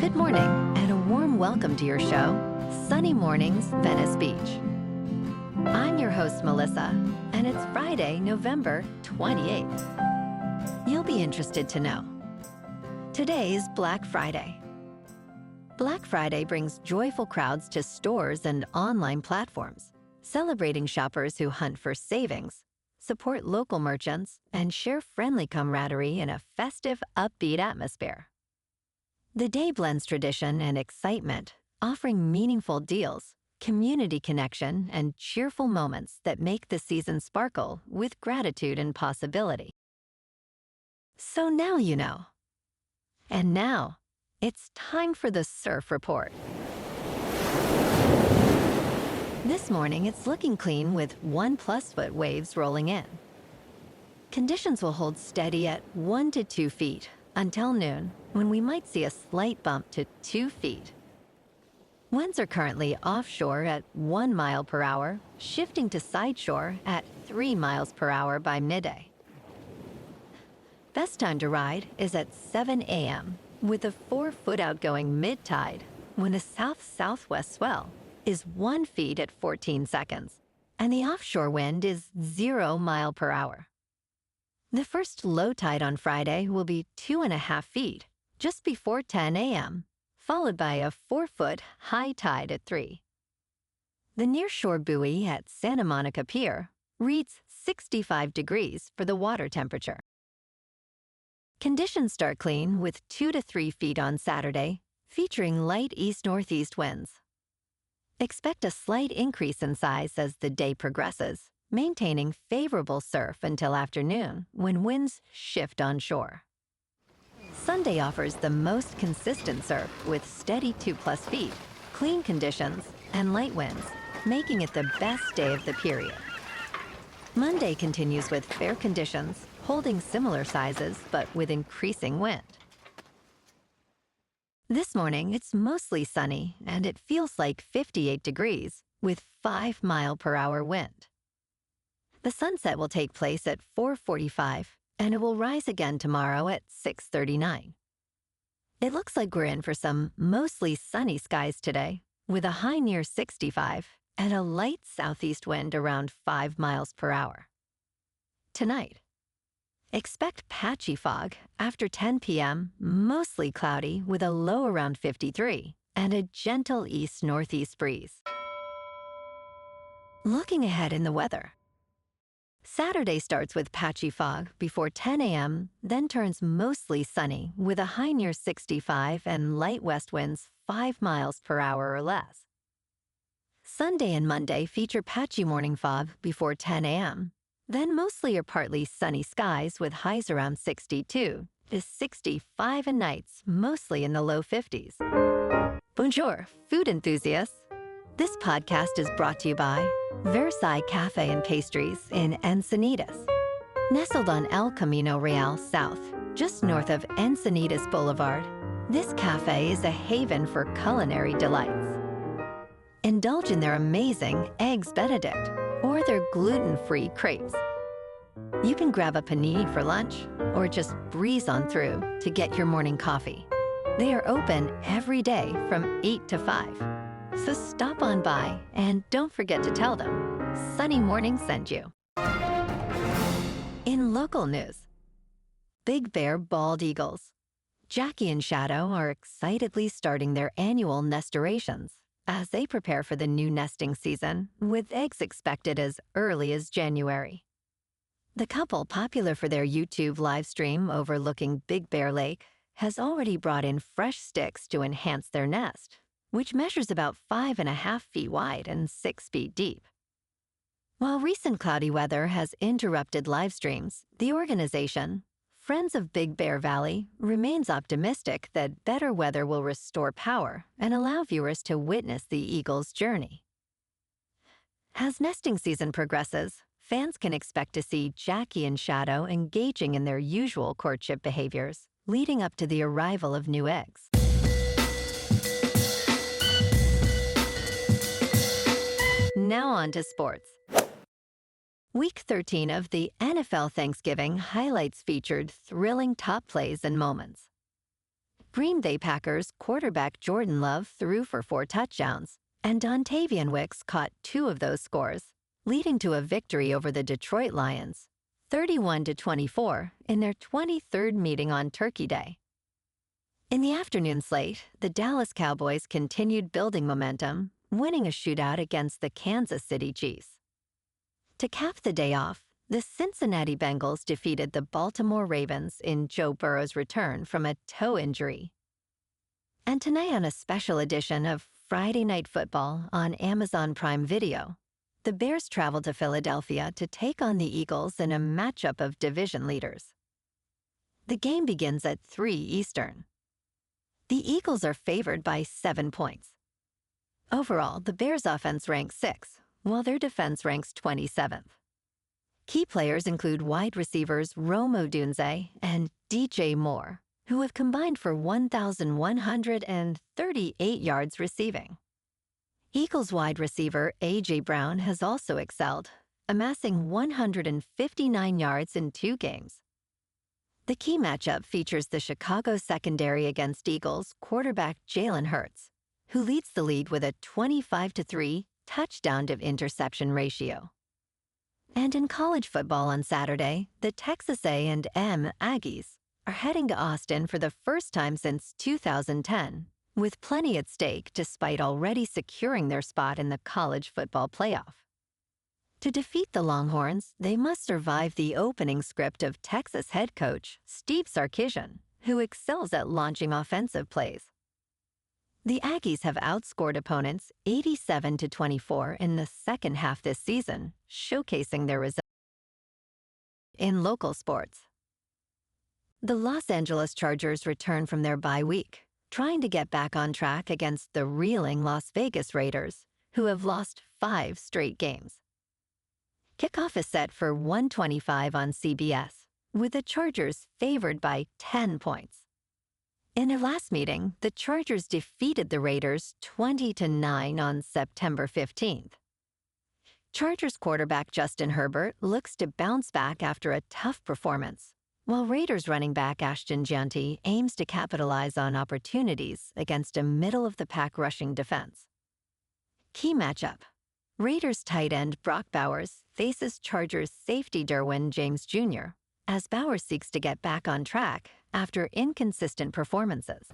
Good morning, and a warm welcome to your show, Sunny Mornings, Venice Beach. I'm your host, Melissa, and it's Friday, November 28th. You'll be interested to know. Today's Black Friday. Black Friday brings joyful crowds to stores and online platforms, celebrating shoppers who hunt for savings, support local merchants, and share friendly camaraderie in a festive, upbeat atmosphere. The day blends tradition and excitement, offering meaningful deals, community connection, and cheerful moments that make the season sparkle with gratitude and possibility. So now you know. And now, it's time for the Surf Report. This morning, it's looking clean with 1+ foot waves rolling in. Conditions will hold steady at 1 to 2 feet until noon, when we might see a slight bump to 2 feet. Winds are currently offshore at 1 mile per hour, shifting to sideshore at 3 miles per hour by midday. Best time to ride is at 7 a.m. with a 4-foot outgoing mid-tide when a south-southwest swell is 1 foot at 14 seconds, and the offshore wind is 0 mile per hour. The first low tide on Friday will be 2.5 feet just before 10 a.m., followed by a 4-foot high tide at 3. The nearshore buoy at Santa Monica Pier reads 65 degrees for the water temperature. Conditions start clean with 2 to 3 feet on Saturday, featuring light east-northeast winds. Expect a slight increase in size as the day progresses, maintaining favorable surf until afternoon when winds shift onshore. Sunday offers the most consistent surf with steady 2+ feet, clean conditions, and light winds, making it the best day of the period. Monday continues with fair conditions, holding similar sizes but with increasing wind. This morning, it's mostly sunny and it feels like 58 degrees with 5 mile per hour wind. The sunset will take place at 4:45 and it will rise again tomorrow at 6:39. It looks like we're in for some mostly sunny skies today, with a high near 65 and a light southeast wind around 5 miles per hour. Tonight, expect patchy fog after 10 p.m., mostly cloudy with a low around 53 and a gentle east-northeast breeze. Looking ahead in the weather. Saturday starts with patchy fog before 10 a.m., then turns mostly sunny with a high near 65 and light west winds 5 miles per hour or less. Sunday and Monday feature patchy morning fog before 10 a.m., then mostly or partly sunny skies with highs around 62 to 65 and nights mostly in the low 50s. Bonjour, food enthusiasts. This podcast is brought to you by Verizon Cafe and Pastries in Encinitas. Nestled on El Camino Real South, just north of Encinitas Boulevard, this cafe is a haven for culinary delights. Indulge in their amazing Eggs Benedict or their gluten-free crepes. You can grab a panini for lunch or just breeze on through to get your morning coffee. They are open every day from 8 to 5. So stop on by and don't forget to tell them Sunny Morning sent you. In local news, Big Bear bald eagles. Jackie and Shadow are excitedly starting their annual nestorations as they prepare for the new nesting season, with eggs expected as early as January. The couple, popular for their YouTube live stream overlooking Big Bear Lake, has already brought in fresh sticks to enhance their nest, which measures about 5.5 feet wide and 6 feet deep. While recent cloudy weather has interrupted live streams, the organization, Friends of Big Bear Valley, remains optimistic that better weather will restore power and allow viewers to witness the eagle's journey. As nesting season progresses, fans can expect to see Jackie and Shadow engaging in their usual courtship behaviors, leading up to the arrival of new eggs. Now on to sports. Week 13 of the NFL Thanksgiving highlights featured thrilling top plays and moments. Green Bay Packers quarterback Jordan Love threw for 4 touchdowns, and Dontavian Wicks caught 2 of those scores, leading to a victory over the Detroit Lions, 31-24, in their 23rd meeting on Turkey Day. In the afternoon slate, the Dallas Cowboys continued building momentum, winning a shootout against the Kansas City Chiefs. To cap the day off, the Cincinnati Bengals defeated the Baltimore Ravens in Joe Burrow's return from a toe injury. And tonight on a special edition of Friday Night Football on Amazon Prime Video, the Bears travel to Philadelphia to take on the Eagles in a matchup of division leaders. The game begins at 3 Eastern. The Eagles are favored by 7 points. Overall, the Bears' offense ranks 6th, while their defense ranks 27th. Key players include wide receivers Rome Odunze and DJ Moore, who have combined for 1,138 yards receiving. Eagles wide receiver A.J. Brown has also excelled, amassing 159 yards in 2 games. The key matchup features the Chicago secondary against Eagles quarterback Jalen Hurts, who leads the league with a 25-3 touchdown-to-interception ratio. And in college football on Saturday, the Texas A&M Aggies are heading to Austin for the first time since 2010, with plenty at stake despite already securing their spot in the college football playoff. To defeat the Longhorns, they must survive the opening script of Texas head coach Steve Sarkisian, who excels at launching offensive plays. The Aggies have outscored opponents 87-24 in the second half this season, showcasing their results. In local sports, the Los Angeles Chargers return from their bye week, trying to get back on track against the reeling Las Vegas Raiders, who have lost 5 straight games. Kickoff is set for 1:25 on CBS, with the Chargers favored by 10 points. In their last meeting, the Chargers defeated the Raiders 20-9 on September 15th. Chargers quarterback Justin Herbert looks to bounce back after a tough performance, while Raiders running back Ashton Jeanty aims to capitalize on opportunities against a middle-of-the-pack rushing defense. Key matchup: Raiders tight end Brock Bowers faces Chargers safety Derwin James Jr., as Bowers seeks to get back on track after inconsistent performances.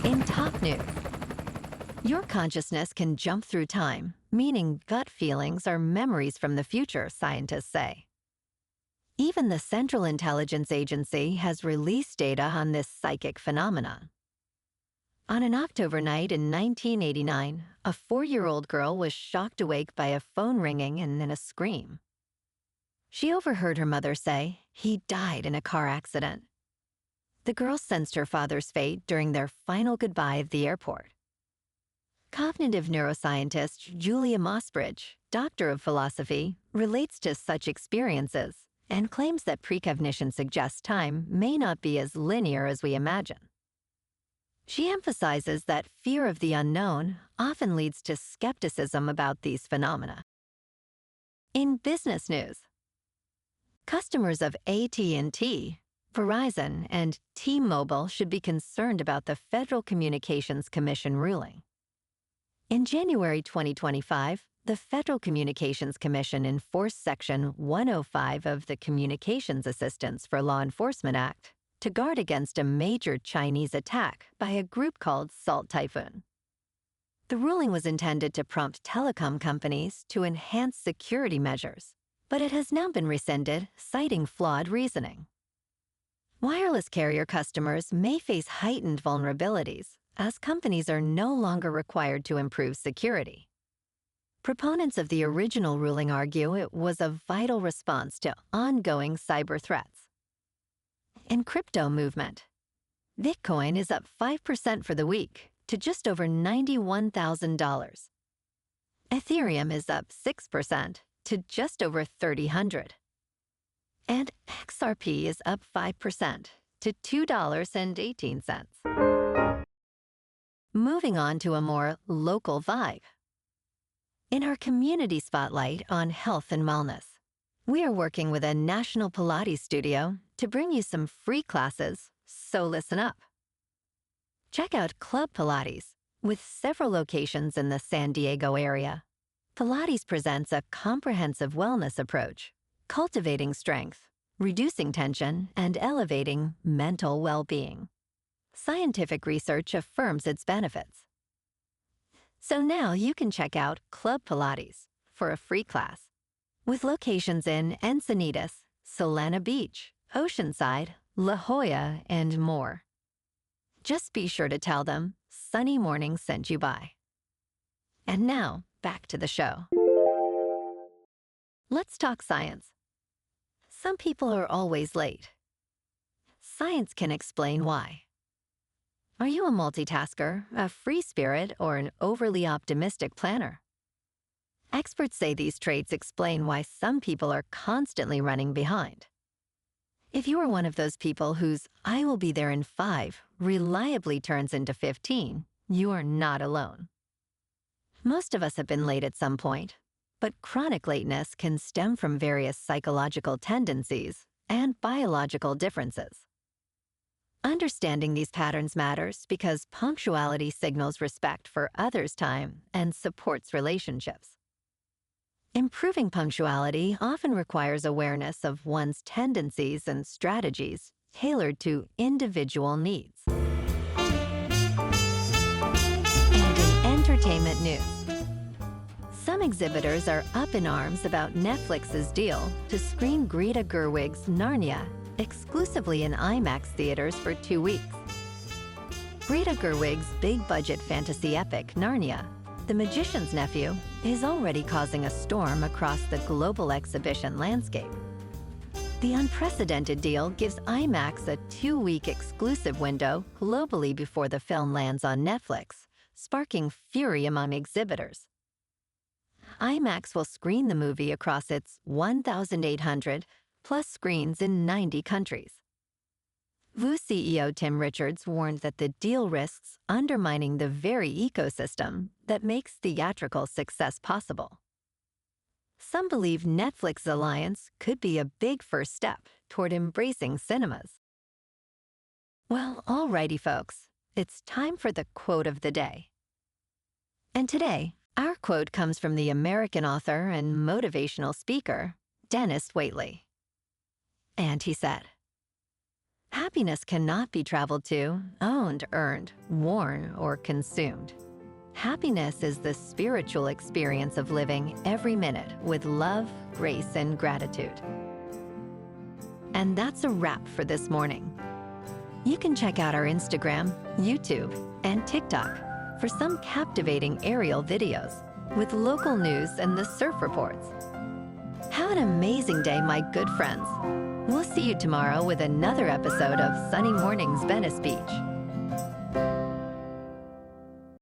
In top news, your consciousness can jump through time, meaning gut feelings are memories from the future, scientists say. Even the Central Intelligence Agency has released data on this psychic phenomenon. On an October night in 1989, a 4-year-old girl was shocked awake by a phone ringing and then a scream. She overheard her mother say, "He died in a car accident." The girl sensed her father's fate during their final goodbye at the airport. Cognitive neuroscientist Julia Mossbridge, doctor of philosophy, relates to such experiences and claims that precognition suggests time may not be as linear as we imagine. She emphasizes that fear of the unknown often leads to skepticism about these phenomena. In business news, customers of AT&T, Verizon, and T-Mobile should be concerned about the Federal Communications Commission ruling. In January 2025, the Federal Communications Commission enforced Section 105 of the Communications Assistance for Law Enforcement Act to guard against a major Chinese attack by a group called Salt Typhoon. The ruling was intended to prompt telecom companies to enhance security measures, but it has now been rescinded, citing flawed reasoning. Wireless carrier customers may face heightened vulnerabilities as companies are no longer required to improve security. Proponents of the original ruling argue it was a vital response to ongoing cyber threats. In crypto movement, Bitcoin is up 5% for the week to just over $91,000. Ethereum is up 6% to just over $3,000. And XRP is up 5% to $2.18. Moving on to a more local vibe. In our community spotlight on health and wellness, we are working with a national Pilates studio to bring you some free classes So listen up. Check out Club Pilates, with several locations in the San Diego area. Pilates presents a comprehensive wellness approach, cultivating strength, reducing tension, and elevating mental well-being. Scientific research affirms its benefits. So now you can check out Club Pilates for a free class, with locations in Encinitas, Solana Beach, Oceanside, La Jolla, and more. Just be sure to tell them Sunny Morning sent you by. And now, back to the show. Let's talk science. Some people are always late. Science can explain why. Are you a multitasker, a free spirit, or an overly optimistic planner? Experts say these traits explain why some people are constantly running behind. If you are one of those people whose "I will be there in 5" reliably turns into 15, you are not alone. Most of us have been late at some point, but chronic lateness can stem from various psychological tendencies and biological differences. Understanding these patterns matters because punctuality signals respect for others' time and supports relationships. Improving punctuality often requires awareness of one's tendencies and strategies tailored to individual needs. And in entertainment news, some exhibitors are up in arms about Netflix's deal to screen Greta Gerwig's Narnia exclusively in IMAX theaters for 2 weeks. Greta Gerwig's big-budget fantasy epic, Narnia, The Magician's Nephew, is already causing a storm across the global exhibition landscape. The unprecedented deal gives IMAX a 2-week exclusive window globally before the film lands on Netflix, sparking fury among exhibitors. IMAX will screen the movie across its 1,800 plus screens in 90 countries. VU CEO Tim Richards warned that the deal risks undermining the very ecosystem that makes theatrical success possible. Some believe Netflix's alliance could be a big first step toward embracing cinemas. Well, alrighty, folks, it's time for the quote of the day. And today, our quote comes from the American author and motivational speaker, Dennis Waitley. And he said, "Happiness cannot be traveled to, owned, earned, worn, or consumed. Happiness is the spiritual experience of living every minute with love, grace, and gratitude." And that's a wrap for this morning. You can check out our Instagram, YouTube, and TikTok for some captivating aerial videos with local news and the surf reports. Have an amazing day, my good friends. We'll see you tomorrow with another episode of Sunny Mornings Venice Beach.